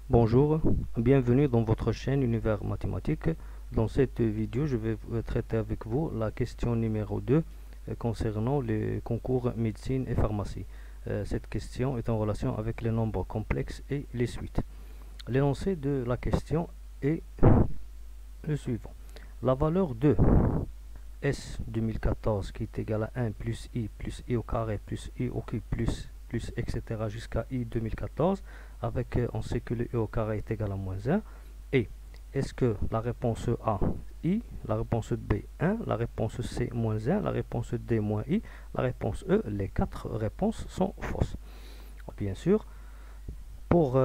Bonjour, bienvenue dans votre chaîne Univers Mathématique. Dans cette vidéo, je vais traiter avec vous la question numéro 2 concernant les concours médecine et pharmacie. Cette question est en relation avec les nombres complexes et les suites. L'énoncé de la question est le suivant. La valeur de S 2014 qui est égale à 1 plus I au carré plus I au cube plus etc. jusqu'à I 2014 avec on sait que le I au carré est égal à moins 1 et est-ce que la réponse A I, la réponse B 1, la réponse C moins 1, la réponse D moins I, la réponse E, les quatre réponses sont fausses. Bien sûr, pour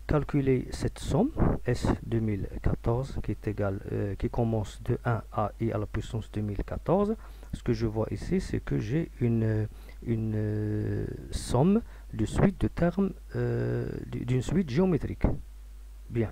calculer cette somme S 2014 qui est égale, qui commence de 1 à I à la puissance 2014, ce que je vois ici c'est que j'ai une somme de suite de termes d'une suite géométrique. Bien.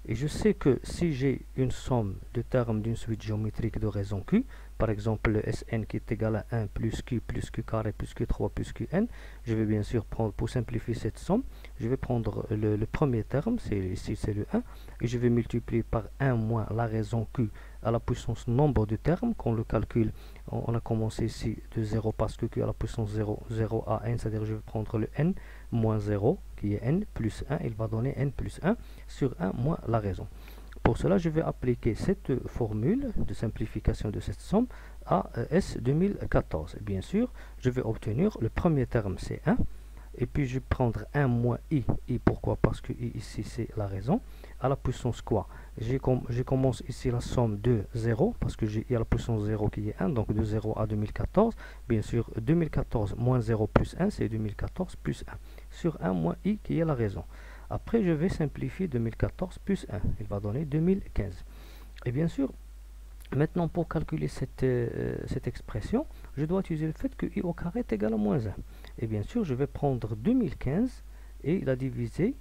Et je sais que si j'ai une somme de termes d'une suite géométrique de raison Q, par exemple le Sn qui est égal à 1 plus Q carré plus Q3 plus Qn, je vais bien sûr prendre, pour simplifier cette somme, je vais prendre le premier terme, ici c'est le 1, et je vais multiplier par 1 moins la raison Q à la puissance nombre de termes, qu'on le calcule, on a commencé ici de 0 parce que Q à la puissance 0, 0 à n, c'est-à-dire je vais prendre le n moins 0 qui est n plus 1, il va donner n plus 1 sur 1 moins la raison. Pour cela, je vais appliquer cette formule de simplification de cette somme à S 2014. Et bien sûr, je vais obtenir le premier terme, c'est 1. Et puis, je vais prendre 1 moins I. I, pourquoi? Parce que I, ici, c'est la raison. À la puissance quoi? Je commence ici la somme de 0, parce que j'ai I à la puissance 0 qui est 1, donc de 0 à 2014. Bien sûr, 2014 moins 0 plus 1, c'est 2014 plus 1. Sur 1 moins I qui est la raison. Après, je vais simplifier 2014 plus 1. Il va donner 2015. Et bien sûr, maintenant, pour calculer cette expression, je dois utiliser le fait que I au carré est égal à moins 1. Et bien sûr, je vais prendre 2015 et la diviser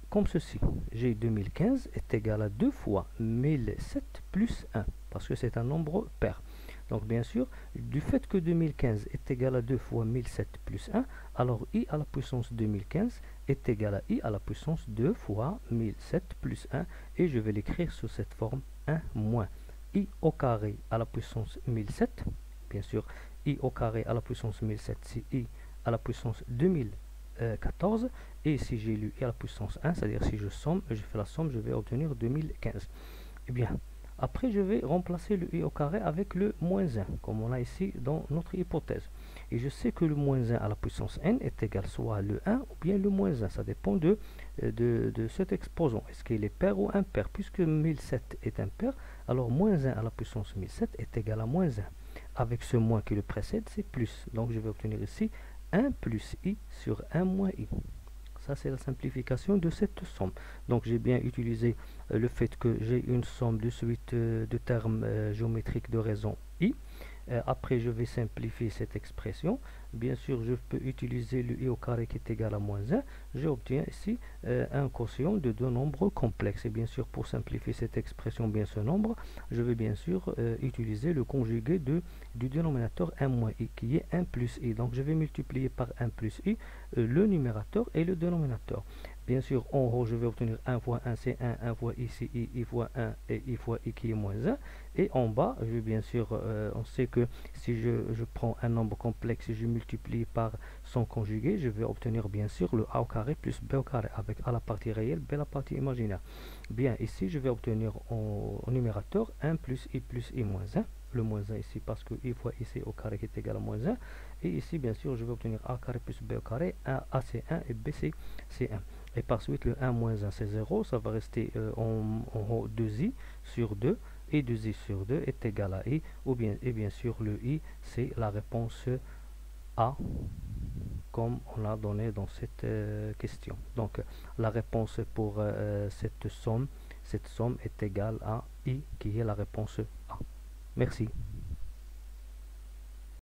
comme ceci. J'ai 2015 est égal à 2 fois 1007 plus 1, parce que c'est un nombre pair. Donc bien sûr, du fait que 2015 est égal à 2 fois 1007 plus 1, alors I à la puissance 2015 est égal à I à la puissance 2 fois 1007 plus 1, et je vais l'écrire sous cette forme 1 moins I au carré à la puissance 1007. Bien sûr, I au carré à la puissance 1007, c'est I à la puissance 2014. Et si j'ai lu I à la puissance 1, c'est-à-dire si je fais la somme, je vais obtenir 2015. Eh bien, après, je vais remplacer le I au carré avec le moins 1, comme on a ici dans notre hypothèse. Et je sais que le moins 1 à la puissance n est égal soit le 1 ou bien le moins 1. Ça dépend de cet exposant. Est-ce qu'il est pair ou impair? Puisque 1007 est impair, alors moins 1 à la puissance 1007 est égal à moins 1. Avec ce moins qui le précède, c'est plus. Donc, je vais obtenir ici 1 plus I sur 1 moins I. Ça, c'est la simplification de cette somme. Donc, j'ai bien utilisé le fait que j'ai une somme de suite de termes géométriques de raison I. Après, je vais simplifier cette expression. Bien sûr, je peux utiliser le I au carré qui est égal à moins 1. J'obtiens ici un quotient de deux nombres complexes. Et bien sûr, pour simplifier cette expression, bien ce nombre, je vais bien sûr utiliser le conjugué du dénominateur 1 moins I, qui est 1 plus I. Donc, je vais multiplier par 1 plus I le numérateur et le dénominateur. Bien sûr, en haut, je vais obtenir 1 fois 1, c'est 1, 1 fois I, c'est I fois 1, et I fois I qui est moins 1. Et en bas, je vais bien sûr, on sait que si je prends un nombre complexe et je multiplie par son conjugué, je vais obtenir bien sûr le A au carré plus B au carré, avec A la partie réelle, B la partie imaginaire. Bien, ici, je vais obtenir au numérateur 1 plus I moins 1. Le moins 1 ici parce que I fois ici au carré qui est égal à moins 1. Et ici, bien sûr, je vais obtenir A carré plus B au carré, A c'est 1 et B c'est 1. Et par suite, le 1 moins 1 c'est 0, ça va rester en haut 2i sur 2, et 2i sur 2 est égal à i, et bien sûr le i c'est la réponse A, comme on l'a donné dans cette question. Donc la réponse pour cette somme est égale à i, qui est la réponse A. Merci.